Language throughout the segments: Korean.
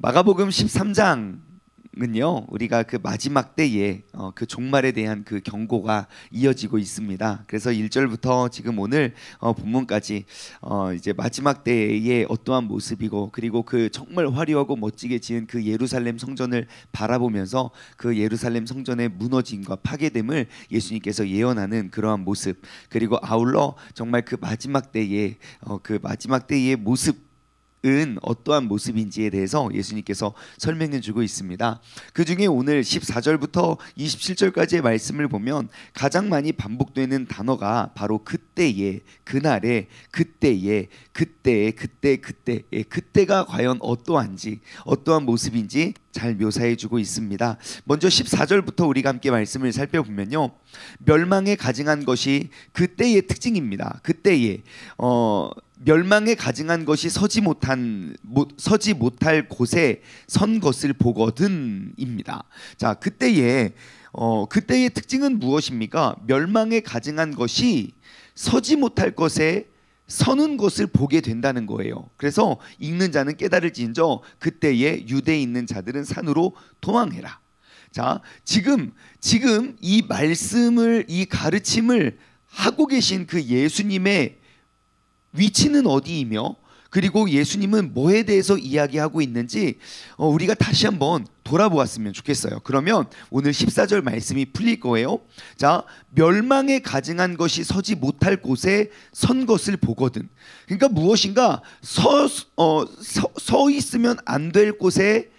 마가복음 13장은요 우리가 그 마지막 때에 그 종말에 대한 그 경고가 이어지고 있습니다. 그래서 1절부터 지금 오늘 본문까지 이제 마지막 때의 어떠한 모습이고, 그리고 그 정말 화려하고 멋지게 지은 그 예루살렘 성전을 바라보면서 그 예루살렘 성전의 무너짐과 파괴됨을 예수님께서 예언하는 그러한 모습, 그리고 아울러 정말 그 마지막 때의 모습 은 어떠한 모습인지에 대해서 예수님께서 설명해 주고 있습니다. 그 중에 오늘 14절부터 27절까지의 말씀을 보면 가장 많이 반복되는 단어가 바로 그때에, 그날에, 그때에, 그때가 과연 어떠한지, 어떠한 모습인지 잘 묘사해 주고 있습니다. 먼저 14절부터 우리가 함께 말씀을 살펴보면요, 멸망에 가증한 것이 그때의 특징입니다. 그때에 멸망에 가증한 것이 서지 못할 곳에 선 것을 보거든입니다. 자, 그때의 특징은 무엇입니까? 멸망에 가증한 것이 서지 못할 것에 서는 것을 보게 된다는 거예요. 그래서 읽는 자는 깨달을지인저 그때에 유대에 있는 자들은 산으로 도망해라. 자, 지금 이 말씀을, 이 가르침을 하고 계신 그 예수님의 위치는 어디이며, 그리고 예수님은 뭐에 대해서 이야기하고 있는지 우리가 다시 한번 돌아보았으면 좋겠어요. 그러면 오늘 14절 말씀이 풀릴 거예요. 자, 멸망에 가증한 것이 서지 못할 곳에 선 것을 보거든. 그러니까 무엇인가 서 있으면 안 될 곳에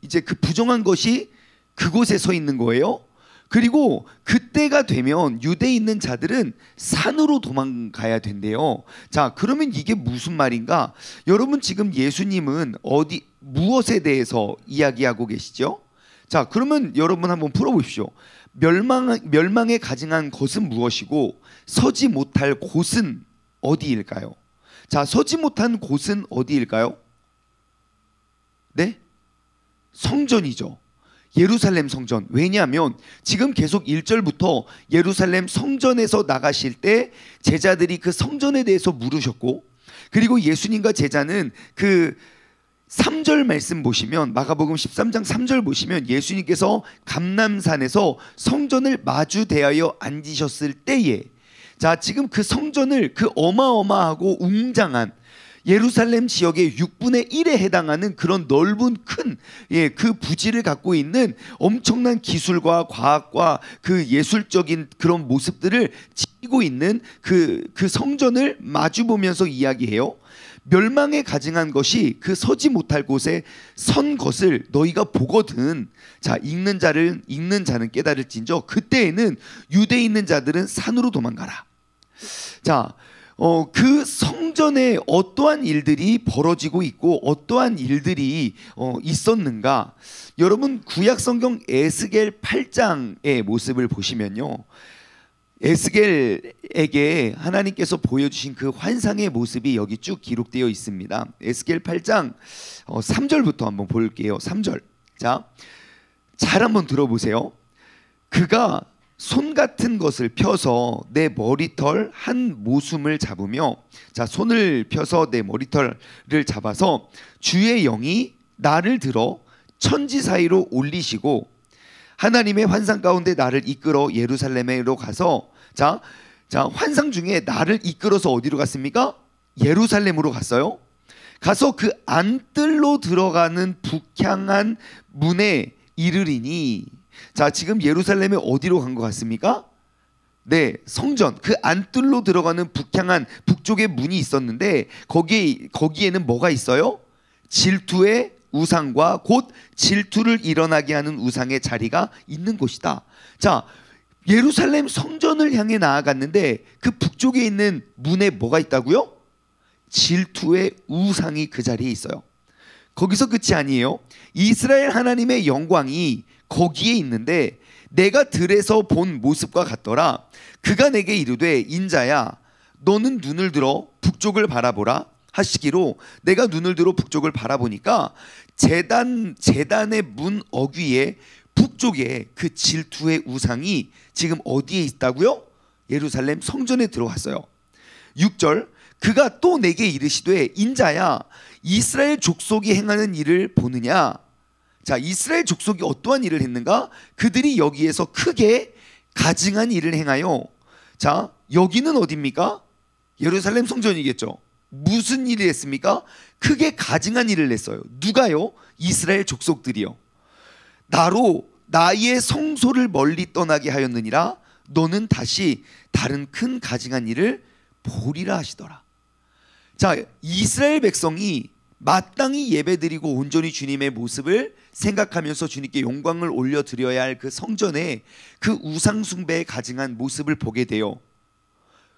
이제 그 부정한 것이 그곳에 서 있는 거예요. 그리고 그때가 되면 유대에 있는 자들은 산으로 도망가야 된대요. 자, 그러면 이게 무슨 말인가? 여러분, 지금 예수님은 무엇에 대해서 이야기하고 계시죠? 자, 그러면 여러분 한번 풀어보십시오. 멸망에 가증한 것은 무엇이고 서지 못할 곳은 어디일까요? 자, 서지 못한 곳은 어디일까요? 네? 성전이죠. 예루살렘 성전. 왜냐하면 지금 계속 1절부터 예루살렘 성전에서 나가실 때 제자들이 그 성전에 대해서 물으셨고, 그리고 예수님과 제자는 그 3절 말씀 보시면, 마가복음 13장 3절 보시면 예수님께서 감람산에서 성전을 마주 대하여 앉으셨을 때에, 자, 지금 그 성전을, 그 어마어마하고 웅장한 예루살렘 지역의 6분의 1에 해당하는 그런 넓은 큰 그 부지를 갖고 있는 엄청난 기술과 과학과 그 예술적인 그런 모습들을 지니고 있는 그 성전을 마주보면서 이야기해요. 멸망에 가증한 것이 그 서지 못할 곳에 선 것을 너희가 보거든. 자, 읽는 자는 깨달을진저 그때에는 유대에 있는 자들은 산으로 도망가라. 자, 그 성전에 어떠한 일들이 벌어지고 있고 어떠한 일들이 있었는가? 여러분, 구약 성경 에스겔 8장의 모습을 보시면요, 에스겔에게 하나님께서 보여주신 그 환상의 모습이 여기 쭉 기록되어 있습니다. 에스겔 8장 3절부터 한번 볼게요. 3절. 자, 잘 한번 들어보세요. 그가 손 같은 것을 펴서 내 머리털 한 모숨을 잡으며, 자, 손을 펴서 내 머리털을 잡아서 주의 영이 나를 들어 천지 사이로 올리시고 하나님의 환상 가운데 나를 이끌어 예루살렘으로 가서, 자, 환상 중에 나를 이끌어서 어디로 갔습니까? 예루살렘으로 갔어요. 가서 그 안뜰로 들어가는 북향한 문에 이르리니, 자, 지금 예루살렘에 어디로 간 것 같습니까? 네, 성전, 그 안뜰로 들어가는 북향한 북쪽에 문이 있었는데 거기에는 뭐가 있어요? 질투의 우상과 곧 질투를 일어나게 하는 우상의 자리가 있는 곳이다. 자, 예루살렘 성전을 향해 나아갔는데 그 북쪽에 있는 문에 뭐가 있다고요? 질투의 우상이 그 자리에 있어요. 거기서 끝이 아니에요. 이스라엘 하나님의 영광이 거기에 있는데 내가 들에서 본 모습과 같더라. 그가 내게 이르되 인자야, 너는 눈을 들어 북쪽을 바라보라 하시기로, 내가 눈을 들어 북쪽을 바라보니까 제단의 문 어귀에 북쪽에 그 질투의 우상이 지금 어디에 있다고요? 예루살렘 성전에 들어왔어요. 6절. 그가 또 내게 이르시되 인자야 이스라엘 족속이 행하는 일을 보느냐. 자, 이스라엘 족속이 어떠한 일을 했는가? 그들이 여기에서 크게 가증한 일을 행하여. 자, 여기는 어디입니까? 예루살렘 성전이겠죠. 무슨 일을 했습니까? 크게 가증한 일을 했어요. 누가요? 이스라엘 족속들이요. 나로 나의 성소를 멀리 떠나게 하였느니라. 너는 다시 다른 큰 가증한 일을 보리라 하시더라. 자, 이스라엘 백성이 마땅히 예배드리고 온전히 주님의 모습을 생각하면서 주님께 영광을 올려드려야 할 그 성전에 그 우상 숭배에 가증한 모습을 보게 돼요.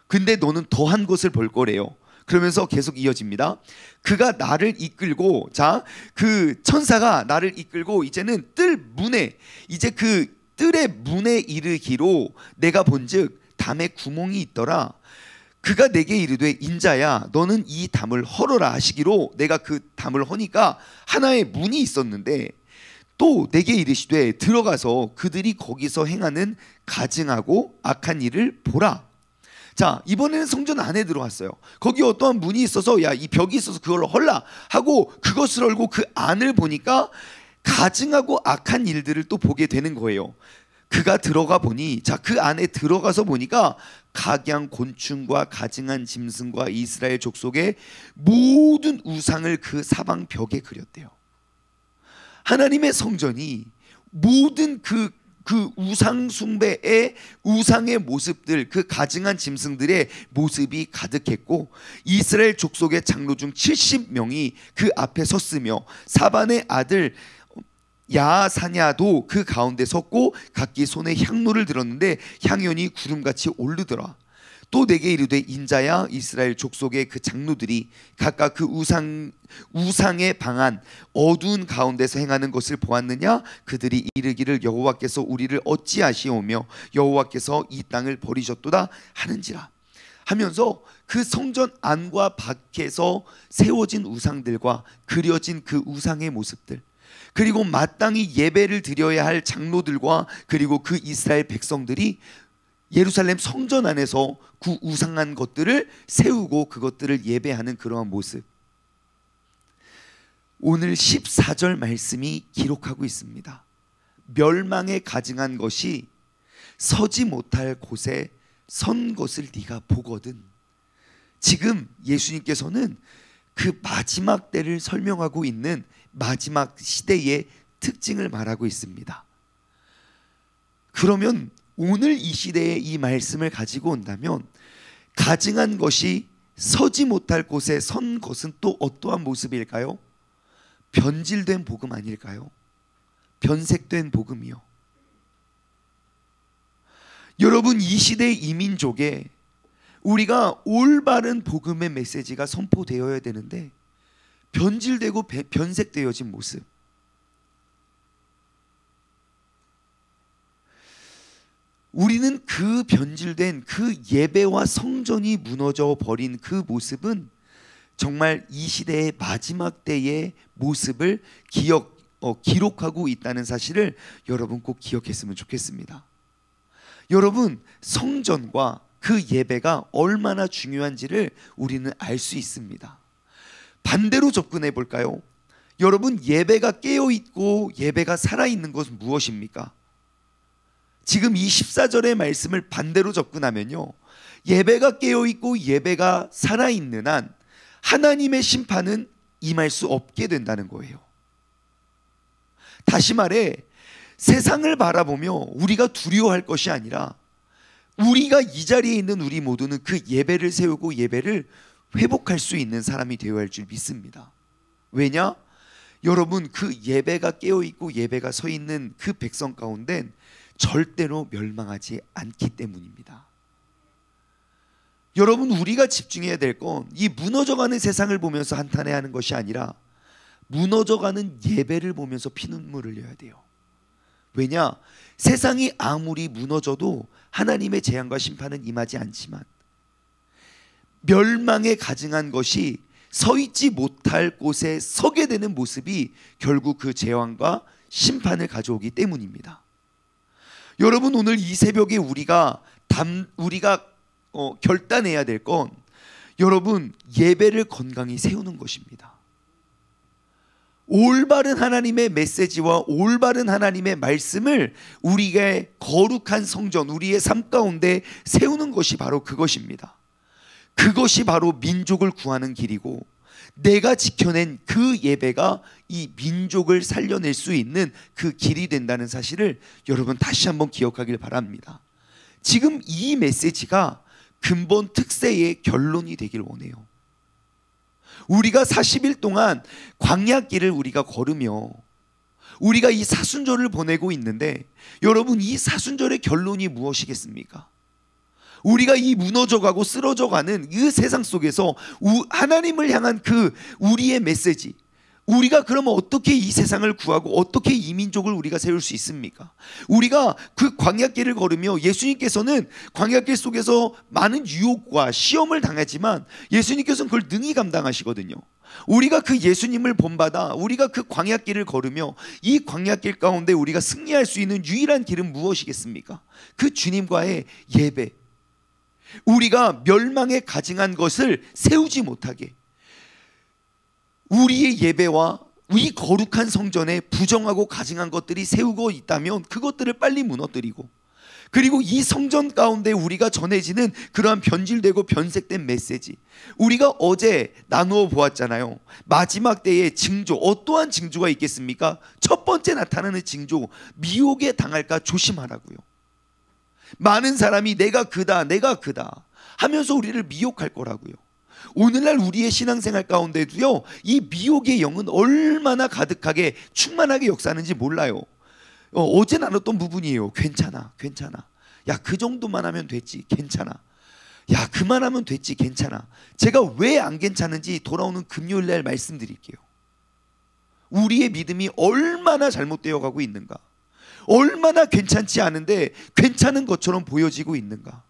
근데 너는 더한 것을 볼 거래요. 그러면서 계속 이어집니다. 그가 나를 이끌고, 자, 그 천사가 나를 이끌고 이제는 뜰 문에, 이제 그 뜰의 문에 이르기로 내가 본즉 담에 구멍이 있더라. 그가 내게 이르되 인자야 너는 이 담을 헐어라 하시기로 내가 그 담을 허니까 하나의 문이 있었는데 또 내게 이르시되 들어가서 그들이 거기서 행하는 가증하고 악한 일을 보라. 자, 이번에는 성전 안에 들어왔어요. 거기 어떠한 문이 있어서 야, 이 벽이 있어서 그걸로 헐라 하고 그것을 헐고 그 안을 보니까 가증하고 악한 일들을 또 보게 되는 거예요. 그가 들어가 보니, 자, 그 안에 들어가서 보니까 각양 곤충과 가증한 짐승과 이스라엘 족속의 모든 우상을 그 사방 벽에 그렸대요. 하나님의 성전이 모든 그 우상 숭배의 우상의 모습들, 그 가증한 짐승들의 모습이 가득했고 이스라엘 족속의 장로 중 70명이 그 앞에 섰으며 사반의 아들 야사냐도 그 가운데 섰고 각기 손에 향로를 들었는데 향연이 구름같이 오르더라. 또 내게 이르되 인자야 이스라엘 족속의 그 장로들이 각각 그 우상의 방한 어두운 가운데서 행하는 것을 보았느냐. 그들이 이르기를 여호와께서 우리를 어찌하시오며 여호와께서 이 땅을 버리셨도다 하는지라 하면서 그 성전 안과 밖에서 세워진 우상들과 그려진 그 우상의 모습들, 그리고 마땅히 예배를 드려야 할 장로들과 그리고 그 이스라엘 백성들이 예루살렘 성전 안에서 그 우상한 것들을 세우고 그것들을 예배하는 그러한 모습, 오늘 14절 말씀이 기록하고 있습니다. 멸망에 가증한 것이 서지 못할 곳에 선 것을 네가 보거든. 지금 예수님께서는 그 마지막 때를 설명하고 있는 마지막 시대의 특징을 말하고 있습니다. 그러면 오늘 이 시대에 이 말씀을 가지고 온다면 가증한 것이 서지 못할 곳에 선 것은 또 어떠한 모습일까요? 변질된 복음 아닐까요? 변색된 복음이요. 여러분, 이 시대의 이민족에 우리가 올바른 복음의 메시지가 선포되어야 되는데 변질되고 변색되어진 모습, 우리는 그 변질된 그 예배와 성전이 무너져 버린 그 모습은 정말 이 시대의 마지막 때의 모습을 기록하고 있다는 사실을 여러분 꼭 기억했으면 좋겠습니다. 여러분, 성전과 그 예배가 얼마나 중요한지를 우리는 알 수 있습니다. 반대로 접근해 볼까요? 여러분, 예배가 깨어있고 예배가 살아있는 것은 무엇입니까? 지금 이 14절의 말씀을 반대로 접근하면요, 예배가 깨어있고 예배가 살아있는 한 하나님의 심판은 임할 수 없게 된다는 거예요. 다시 말해, 세상을 바라보며 우리가 두려워할 것이 아니라 우리가 이 자리에 있는 우리 모두는 그 예배를 세우고 예배를 회복할 수 있는 사람이 되어야 할 줄 믿습니다. 왜냐? 여러분, 그 예배가 깨어있고 예배가 서 있는 그 백성 가운데는 절대로 멸망하지 않기 때문입니다. 여러분, 우리가 집중해야 될 건 이 무너져가는 세상을 보면서 한탄해하는 것이 아니라 무너져가는 예배를 보면서 피눈물을 흘려야 돼요. 왜냐? 세상이 아무리 무너져도 하나님의 재앙과 심판은 임하지 않지만 멸망에 가증한 것이 서 있지 못할 곳에 서게 되는 모습이 결국 그 재앙과 심판을 가져오기 때문입니다. 여러분, 오늘 이 새벽에 우리가 결단해야 될 건 여러분, 예배를 건강히 세우는 것입니다. 올바른 하나님의 메시지와 올바른 하나님의 말씀을 우리의 거룩한 성전, 우리의 삶 가운데 세우는 것이 바로 그것입니다. 그것이 바로 민족을 구하는 길이고, 내가 지켜낸 그 예배가 이 민족을 살려낼 수 있는 그 길이 된다는 사실을 여러분 다시 한번 기억하길 바랍니다. 지금 이 메시지가 근본 특세의 결론이 되길 원해요. 우리가 40일 동안 광야길을 우리가 걸으며 우리가 이 사순절을 보내고 있는데, 여러분, 이 사순절의 결론이 무엇이겠습니까? 우리가 이 무너져가고 쓰러져가는 이 세상 속에서 하나님을 향한 그 우리의 메시지, 우리가 그러면 어떻게 이 세상을 구하고 어떻게 이 민족을 우리가 세울 수 있습니까? 우리가 그 광야길을 걸으며 예수님께서는 광야길 속에서 많은 유혹과 시험을 당하지만 예수님께서는 그걸 능히 감당하시거든요. 우리가 그 예수님을 본받아 우리가 그 광야길을 걸으며 이 광야길 가운데 우리가 승리할 수 있는 유일한 길은 무엇이겠습니까? 그 주님과의 예배, 우리가 멸망에 가증한 것을 세우지 못하게, 우리의 예배와 이 거룩한 성전에 부정하고 가증한 것들이 세우고 있다면 그것들을 빨리 무너뜨리고, 그리고 이 성전 가운데 우리가 전해지는 그러한 변질되고 변색된 메시지, 우리가 어제 나누어 보았잖아요. 마지막 때의 징조, 어떠한 징조가 있겠습니까? 첫 번째 나타나는 징조, 미혹에 당할까 조심하라고요. 많은 사람이 내가 그다 하면서 우리를 미혹할 거라고요. 오늘날 우리의 신앙생활 가운데도요, 이 미혹의 영은 얼마나 가득하게 충만하게 역사하는지 몰라요. 어제 나눴던 부분이에요. 괜찮아. 야, 그 정도만 하면 됐지. 괜찮아. 야, 그만하면 됐지. 괜찮아. 제가 왜 안 괜찮은지 돌아오는 금요일날 말씀드릴게요. 우리의 믿음이 얼마나 잘못되어 가고 있는가, 얼마나 괜찮지 않은데 괜찮은 것처럼 보여지고 있는가.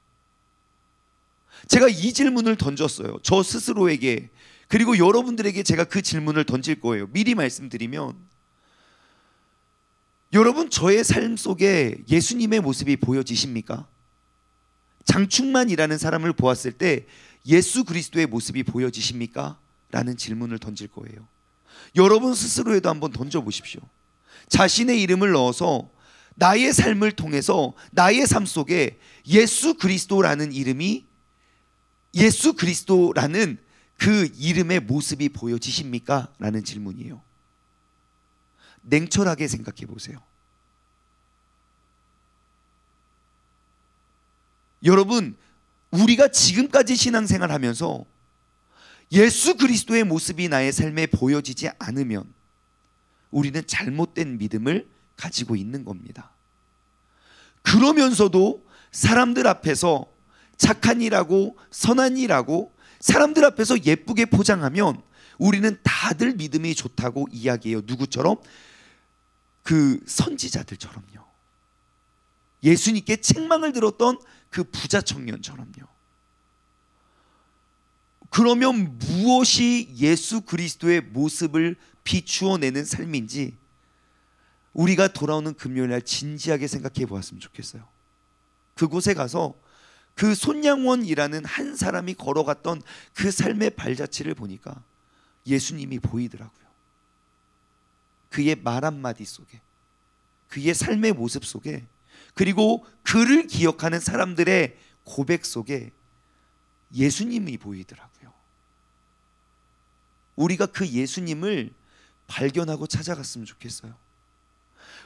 제가 이 질문을 던졌어요. 저 스스로에게, 그리고 여러분들에게 제가 그 질문을 던질 거예요. 미리 말씀드리면, 여러분, 저의 삶 속에 예수님의 모습이 보여지십니까? 장충만이라는 사람을 보았을 때 예수 그리스도의 모습이 보여지십니까? 라는 질문을 던질 거예요. 여러분 스스로에도 한번 던져보십시오. 자신의 이름을 넣어서 나의 삶을 통해서 나의 삶 속에 예수 그리스도라는 이름이, 예수 그리스도라는 그 이름의 모습이 보여지십니까? 라는 질문이에요. 냉철하게 생각해 보세요. 여러분, 우리가 지금까지 신앙생활 하면서 예수 그리스도의 모습이 나의 삶에 보여지지 않으면 우리는 잘못된 믿음을 가지고 있는 겁니다. 그러면서도 사람들 앞에서 착한 일하고 선한 일하고 사람들 앞에서 예쁘게 포장하면 우리는 다들 믿음이 좋다고 이야기해요. 누구처럼? 그 선지자들처럼요. 예수님께 책망을 들었던 그 부자 청년처럼요. 그러면 무엇이 예수 그리스도의 모습을 비추어내는 삶인지 우리가 돌아오는 금요일날 진지하게 생각해 보았으면 좋겠어요. 그곳에 가서 그 손양원이라는 한 사람이 걸어갔던 그 삶의 발자취를 보니까 예수님이 보이더라고요. 그의 말 한마디 속에, 그의 삶의 모습 속에, 그리고 그를 기억하는 사람들의 고백 속에 예수님이 보이더라고요. 우리가 그 예수님을 발견하고 찾아갔으면 좋겠어요.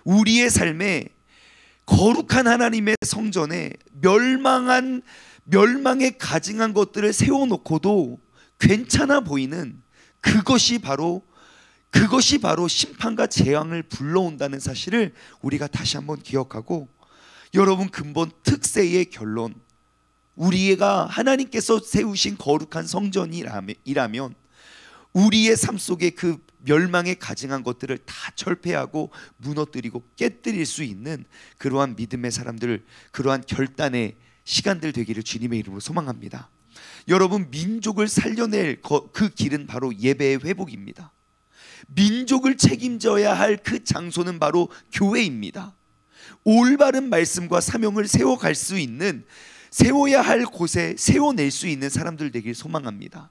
우리의 삶에 거룩한 하나님의 성전에 멸망에 가증한 것들을 세워놓고도 괜찮아 보이는 그것이 바로 심판과 재앙을 불러온다는 사실을 우리가 다시 한번 기억하고, 여러분, 근본 특세의 결론, 우리가 하나님께서 세우신 거룩한 성전이라면 우리의 삶 속에 그 멸망에 가증한 것들을 다 철폐하고 무너뜨리고 깨뜨릴 수 있는 그러한 믿음의 사람들, 그러한 결단의 시간들 되기를 주님의 이름으로 소망합니다. 여러분, 민족을 살려낼 그 길은 바로 예배의 회복입니다. 민족을 책임져야 할 그 장소는 바로 교회입니다. 올바른 말씀과 사명을 세워갈 수 있는 세워야 할 곳에 세워낼 수 있는 사람들 되길 소망합니다.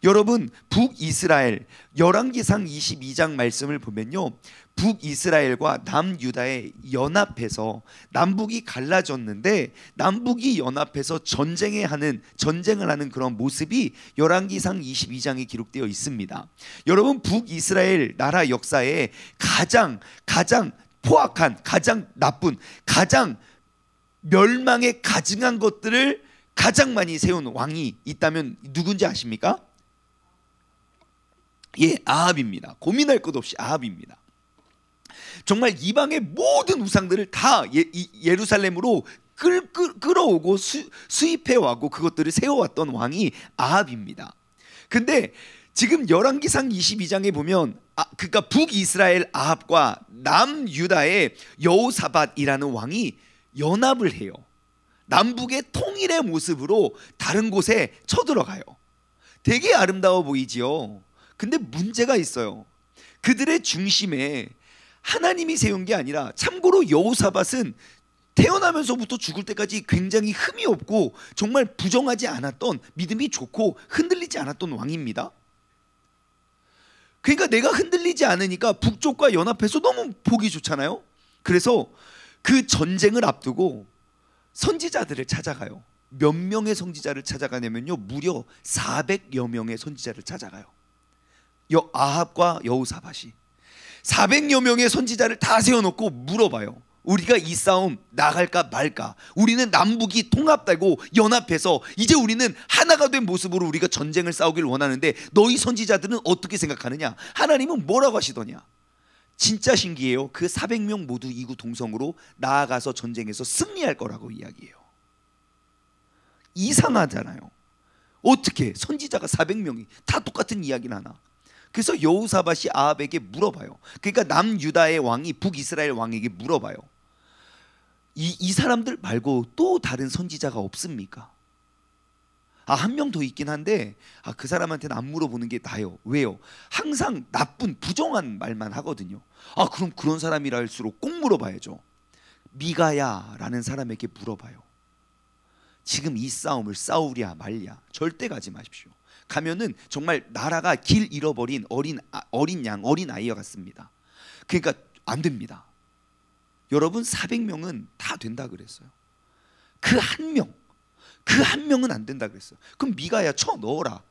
여러분, 북이스라엘 열왕기상 22장 말씀을 보면요, 북이스라엘과 남유다의 연합해서 남북이 갈라졌는데 남북이 연합해서 전쟁을 하는 그런 모습이 열왕기상 22장에 기록되어 있습니다. 여러분, 북이스라엘 나라 역사에 가장 포악한, 가장 나쁜, 가장 멸망에 가증한 것들을 가장 많이 세운 왕이 있다면 누군지 아십니까? 예, 아합입니다. 고민할 것 없이 아합입니다. 정말 이방의 모든 우상들을 다 예루살렘으로 끌어오고 수입해왔고 그것들을 세워왔던 왕이 아합입니다. 근데 지금 열왕기상 22장에 보면 그러니까 북이스라엘 아합과 남유다의 여호사밧이라는 왕이 연합을 해요. 남북의 통일의 모습으로 다른 곳에 쳐들어가요. 되게 아름다워 보이지요. 근데 문제가 있어요. 그들의 중심에 하나님이 세운 게 아니라, 참고로 여호사밧은 태어나면서부터 죽을 때까지 굉장히 흠이 없고 정말 부정하지 않았던, 믿음이 좋고 흔들리지 않았던 왕입니다. 그러니까 내가 흔들리지 않으니까 북쪽과 연합해서 너무 보기 좋잖아요. 그래서 그 전쟁을 앞두고 선지자들을 찾아가요. 몇 명의 선지자를 찾아가냐면요, 무려 400여 명의 선지자를 찾아가요. 아합과 여호사밧이 400여 명의 선지자를 다 세워놓고 물어봐요. 우리가 이 싸움 나갈까 말까? 우리는 남북이 통합되고 연합해서 이제 우리는 하나가 된 모습으로 우리가 전쟁을 싸우길 원하는데 너희 선지자들은 어떻게 생각하느냐? 하나님은 뭐라고 하시더냐? 진짜 신기해요. 그 400명 모두 이구동성으로 나아가서 전쟁에서 승리할 거라고 이야기해요. 이상하잖아요. 어떻게 선지자가 400명이 다 똑같은 이야기를 하나? 그래서 여호사밧이 아합에게 물어봐요. 그러니까 남유다의 왕이 북이스라엘 왕에게 물어봐요. 이 사람들 말고 또 다른 선지자가 없습니까? 한 명 더 있긴 한데 그 사람한테는 안 물어보는 게 나아요. 왜요? 항상 나쁜 부정한 말만 하거든요. 그럼 그런 사람이라 할수록 꼭 물어봐야죠. 미가야라는 사람에게 물어봐요. 지금 이 싸움을 싸우랴 말랴 절대 가지 마십시오. 가면은 정말 나라가 길 잃어버린 어린 양, 어린 아이와 같습니다. 그러니까 안 됩니다. 여러분, 400명은 다 된다 그랬어요. 그 한 명은 안 된다 그랬어요. 그럼 미가야 쳐 넣어라.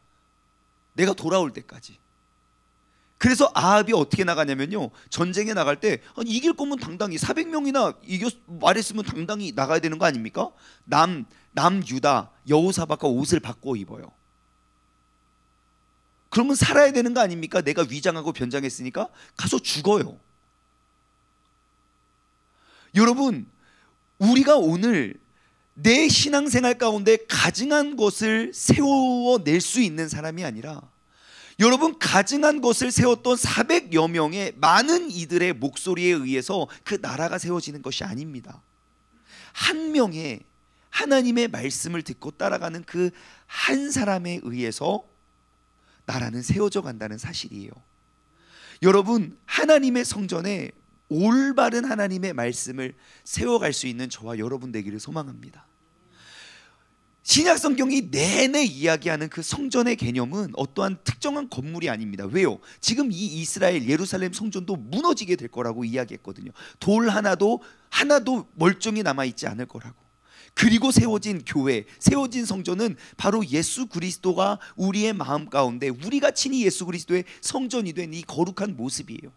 내가 돌아올 때까지. 그래서 아합이 어떻게 나가냐면요, 전쟁에 나갈 때 이길 거면 당당히 400명이나 말했으면 당당히 나가야 되는 거 아닙니까? 남유다 여호사밧과 옷을 바꿔 입어요. 그러면 살아야 되는 거 아닙니까? 내가 위장하고 변장했으니까 가서 죽어요. 여러분, 우리가 오늘 내 신앙생활 가운데 가증한 것을 세워낼 수 있는 사람이 아니라, 여러분, 가증한 것을 세웠던 400여 명의 많은 이들의 목소리에 의해서 그 나라가 세워지는 것이 아닙니다. 한 명의 하나님의 말씀을 듣고 따라가는 그 한 사람에 의해서 나라는 세워져 간다는 사실이에요. 여러분, 하나님의 성전에 올바른 하나님의 말씀을 세워갈 수 있는 저와 여러분 되기를 소망합니다. 신약 성경이 내내 이야기하는 그 성전의 개념은 어떠한 특정한 건물이 아닙니다. 왜요? 지금 이 이스라엘 예루살렘 성전도 무너지게 될 거라고 이야기했거든요. 돌 하나도 멀쩡히 남아있지 않을 거라고. 그리고 세워진 교회, 세워진 성전은 바로 예수 그리스도가 우리의 마음 가운데, 우리가 친히 예수 그리스도의 성전이 된 이 거룩한 모습이에요.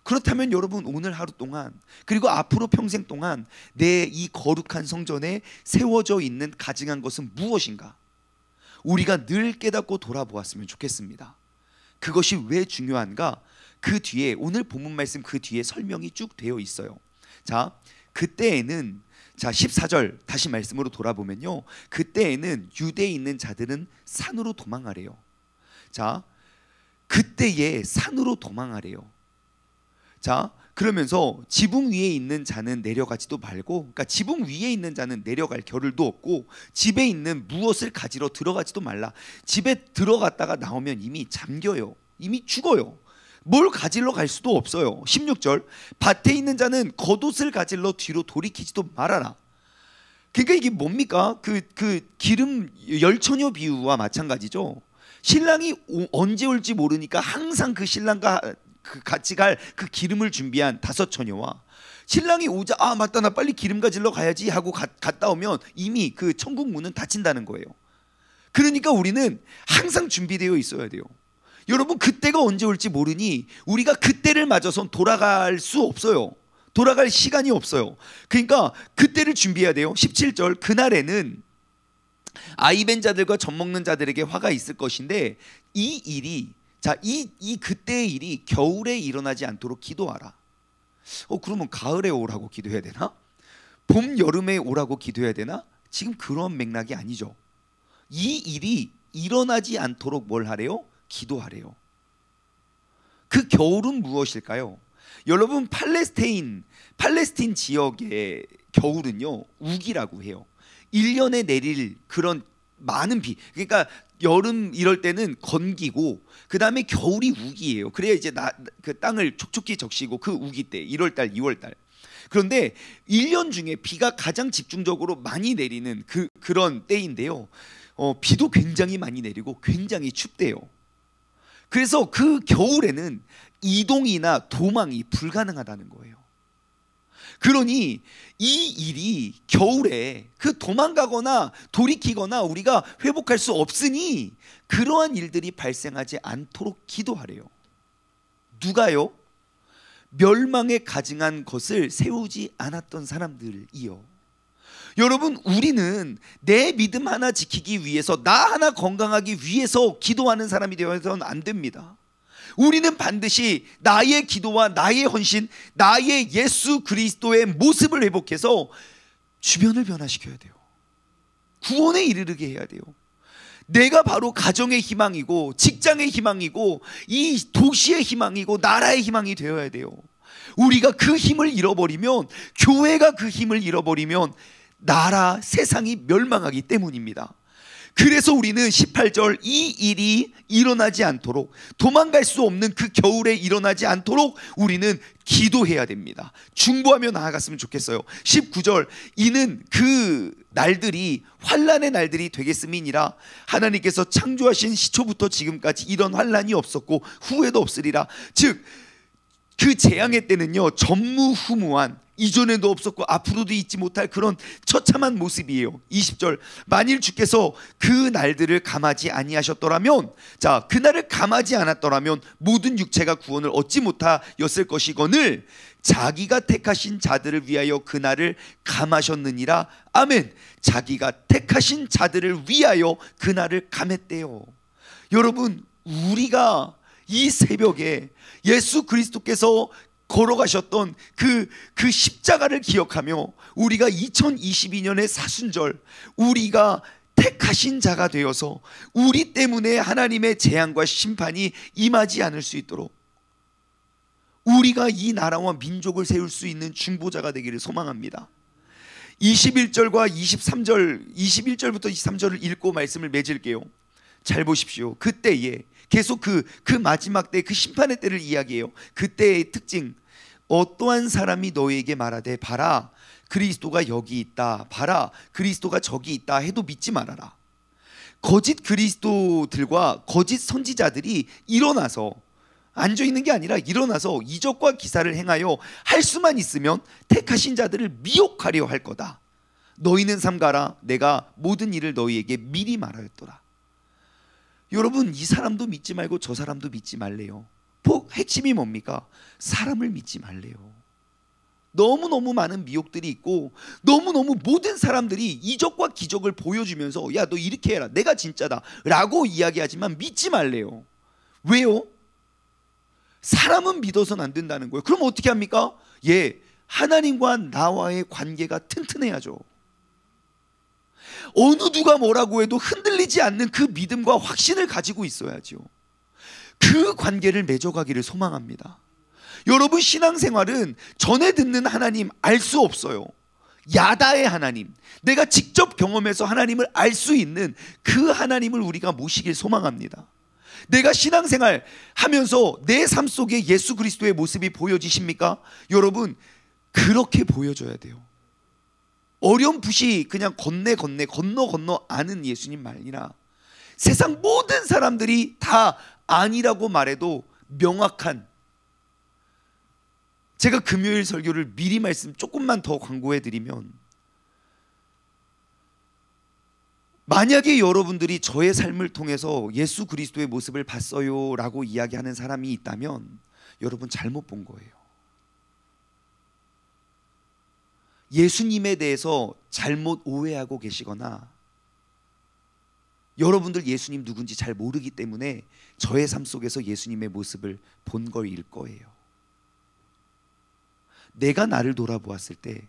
그렇다면 여러분, 오늘 하루 동안 그리고 앞으로 평생 동안 내 이 거룩한 성전에 세워져 있는 가증한 것은 무엇인가? 우리가 늘 깨닫고 돌아보았으면 좋겠습니다. 그것이 왜 중요한가? 그 뒤에, 오늘 본문 말씀 그 뒤에 설명이 쭉 되어 있어요. 자, 그때에는, 자 14절 다시 말씀으로 돌아보면요, 그때에는 유대에 있는 자들은 산으로 도망하래요. 자, 그때에 산으로 도망하래요. 자, 그러면서 지붕 위에 있는 자는 내려가지도 말고, 그러니까 지붕 위에 있는 자는 내려갈 겨를도 없고 집에 있는 무엇을 가지러 들어가지도 말라. 집에 들어갔다가 나오면 이미 잠겨요. 이미 죽어요. 뭘 가지러 갈 수도 없어요. 16절, 밭에 있는 자는 겉옷을 가지러 뒤로 돌이키지도 말아라. 그러니까 이게 뭡니까? 그 기름 열처녀 비유와 마찬가지죠. 신랑이 언제 올지 모르니까 항상 그 신랑과 같이 갈 그 기름을 준비한 다섯 처녀와 신랑이 오자 아 맞다 나 빨리 기름 가지러 가야지 하고 갔다 오면 이미 그 천국 문은 닫힌다는 거예요. 그러니까 우리는 항상 준비되어 있어야 돼요. 여러분 그때가 언제 올지 모르니 우리가 그때를 맞아선 돌아갈 수 없어요. 돌아갈 시간이 없어요. 그러니까 그때를 준비해야 돼요. 17절 그날에는 아이벤 자들과 젖 먹는 자들에게 화가 있을 것인데 이 일이 이 그때의 일이 겨울에 일어나지 않도록 기도하라. 그러면 가을에 오라고 기도해야 되나? 봄 여름에 오라고 기도해야 되나? 지금 그런 맥락이 아니죠. 이 일이 일어나지 않도록 뭘 하래요? 기도하래요. 그 겨울은 무엇일까요? 여러분 팔레스타인 지역의 겨울은요 우기라고 해요. 1년에 내릴 그런 많은 비, 그러니까 여름 이럴 때는 건기고 그 다음에 겨울이 우기예요. 그래야 이제 그 땅을 촉촉히 적시고 그 우기 때 1월달 2월달. 그런데 1년 중에 비가 가장 집중적으로 많이 내리는 그런 때인데요. 비도 굉장히 많이 내리고 굉장히 춥대요. 그래서 그 겨울에는 이동이나 도망이 불가능하다는 거예요. 그러니 이 일이 겨울에 그 도망가거나 돌이키거나 우리가 회복할 수 없으니 그러한 일들이 발생하지 않도록 기도하래요. 누가요? 멸망에 가증한 것을 세우지 않았던 사람들이요. 여러분 우리는 내 믿음 하나 지키기 위해서 나 하나 건강하기 위해서 기도하는 사람이 되어서는 안 됩니다. 우리는 반드시 나의 기도와 나의 헌신, 나의 예수 그리스도의 모습을 회복해서 주변을 변화시켜야 돼요. 구원에 이르게 해야 돼요. 내가 바로 가정의 희망이고 직장의 희망이고 이 도시의 희망이고 나라의 희망이 되어야 돼요. 우리가 그 힘을 잃어버리면, 교회가 그 힘을 잃어버리면 나라, 세상이 멸망하기 때문입니다. 그래서 우리는 18절 이 일이 일어나지 않도록, 도망갈 수 없는 그 겨울에 일어나지 않도록 우리는 기도해야 됩니다. 중보하며 나아갔으면 좋겠어요. 19절 이는 그 날들이 환난의 날들이 되겠음이니라. 하나님께서 창조하신 시초부터 지금까지 이런 환난이 없었고 후에도 없으리라. 즉 그 재앙의 때는요 전무후무한, 이전에도 없었고 앞으로도 있지 못할 그런 처참한 모습이에요. 20절 만일 주께서 그 날들을 감하지 아니하셨더라면, 자 그날을 감하지 않았더라면 모든 육체가 구원을 얻지 못하였을 것이거늘 자기가 택하신 자들을 위하여 그 날을 감하셨느니라. 아멘. 자기가 택하신 자들을 위하여 그 날을 감했대요. 여러분 우리가 이 새벽에 예수 그리스도께서 걸어가셨던 그 십자가를 기억하며 우리가 2022년의 사순절, 우리가 택하신 자가 되어서 우리 때문에 하나님의 재앙과 심판이 임하지 않을 수 있도록 우리가 이 나라와 민족을 세울 수 있는 중보자가 되기를 소망합니다. 21절과 23절, 21절부터 23절을 읽고 말씀을 맺을게요. 잘 보십시오. 그때에 계속 그 마지막 때, 그 심판의 때를 이야기해요. 그때의 특징, 어떠한 사람이 너희에게 말하되 봐라 그리스도가 여기 있다, 봐라 그리스도가 저기 있다 해도 믿지 말아라. 거짓 그리스도들과 거짓 선지자들이 일어나서, 앉아있는 게 아니라 일어나서 이적과 기사를 행하여 할 수만 있으면 택하신 자들을 미혹하려 할 거다. 너희는 삼가라 내가 모든 일을 너희에게 미리 말하였더라. 여러분 이 사람도 믿지 말고 저 사람도 믿지 말래요. 핵심이 뭡니까? 사람을 믿지 말래요. 너무너무 많은 미혹들이 있고 너무너무 모든 사람들이 이적과 기적을 보여주면서 야 너 이렇게 해라 내가 진짜다 라고 이야기하지만 믿지 말래요. 왜요? 사람은 믿어서는 안 된다는 거예요. 그럼 어떻게 합니까? 하나님과 나와의 관계가 튼튼해야죠. 어느 누가 뭐라고 해도 흔들리지 않는 그 믿음과 확신을 가지고 있어야죠. 그 관계를 맺어가기를 소망합니다. 여러분 신앙생활은 전에 듣는 하나님 알 수 없어요. 야다의 하나님, 내가 직접 경험해서 하나님을 알 수 있는 그 하나님을 우리가 모시길 소망합니다. 내가 신앙생활 하면서 내 삶 속에 예수 그리스도의 모습이 보여지십니까? 여러분 그렇게 보여줘야 돼요. 어렴풋이 그냥 건너 아는 예수님 아니라 세상 모든 사람들이 다 아니라고 말해도 명확한, 제가 금요일 설교를 미리 말씀 조금만 더 광고해 드리면, 만약에 여러분들이 저의 삶을 통해서 예수 그리스도의 모습을 봤어요 라고 이야기하는 사람이 있다면 여러분 잘못 본 거예요. 예수님에 대해서 잘못 오해하고 계시거나 여러분들 예수님 누군지 잘 모르기 때문에 저의 삶 속에서 예수님의 모습을 본 거일 거예요. 내가 나를 돌아보았을 때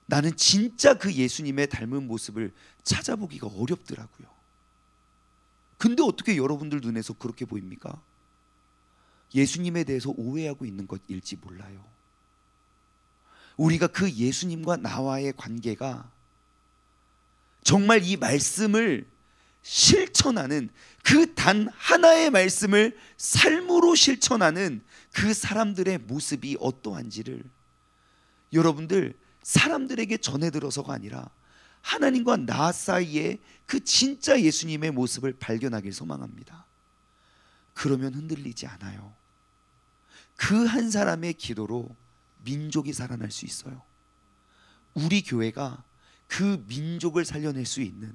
나는 진짜 그 예수님의 닮은 모습을 찾아보기가 어렵더라고요. 근데 어떻게 여러분들 눈에서 그렇게 보입니까? 예수님에 대해서 오해하고 있는 것일지 몰라요. 우리가 그 예수님과 나와의 관계가 정말 이 말씀을 실천하는, 그 단 하나의 말씀을 삶으로 실천하는 그 사람들의 모습이 어떠한지를 여러분들 사람들에게 전해 들어서가 아니라 하나님과 나 사이에 그 진짜 예수님의 모습을 발견하길 소망합니다. 그러면 흔들리지 않아요. 그 한 사람의 기도로 민족이 살아날 수 있어요. 우리 교회가 그 민족을 살려낼 수 있는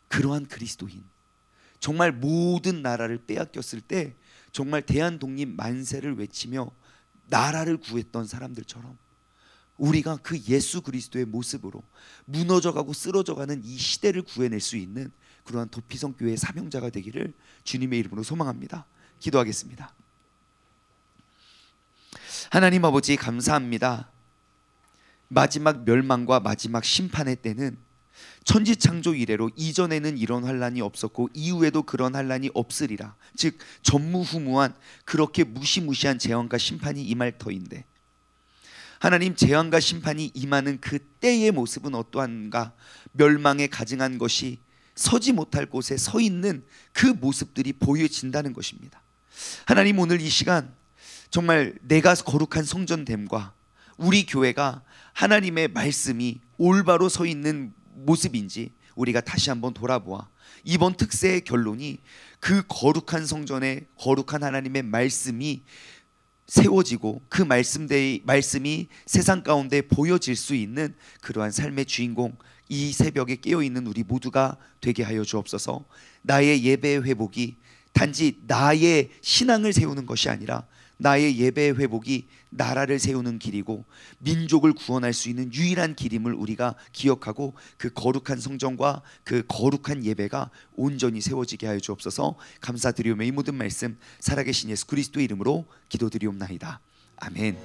그러한 그리스도인, 정말 모든 나라를 빼앗겼을 때 정말 대한독립 만세를 외치며 나라를 구했던 사람들처럼 우리가 그 예수 그리스도의 모습으로 무너져가고 쓰러져가는 이 시대를 구해낼 수 있는 그러한 도피성교회의 사명자가 되기를 주님의 이름으로 소망합니다. 기도하겠습니다. 하나님 아버지, 감사합니다. 마지막 멸망과 마지막 심판의 때는 천지창조 이래로 이전에는 이런 환란이 없었고 이후에도 그런 환란이 없으리라. 즉 전무후무한 그렇게 무시무시한 재앙과 심판이 임할 터인데, 하나님, 재앙과 심판이 임하는 그 때의 모습은 어떠한가? 멸망에 가증한 것이 서지 못할 곳에 서 있는 그 모습들이 보여진다는 것입니다. 하나님, 오늘 이 시간 정말 내가 거룩한 성전됨과 우리 교회가 하나님의 말씀이 올바로 서 있는 모습인지 우리가 다시 한번 돌아보아 이번 특세의 결론이 그 거룩한 성전에 거룩한 하나님의 말씀이 세워지고 그 말씀이 세상 가운데 보여질 수 있는 그러한 삶의 주인공, 이 새벽에 깨어있는 우리 모두가 되게 하여 주옵소서. 나의 예배의 회복이 단지 나의 신앙을 세우는 것이 아니라 나의 예배의 회복이 나라를 세우는 길이고 민족을 구원할 수 있는 유일한 길임을 우리가 기억하고 그 거룩한 성전과 그 거룩한 예배가 온전히 세워지게 하여 주옵소서. 감사드리오며 이 모든 말씀 살아계신 예수 그리스도의 이름으로 기도드리옵나이다. 아멘.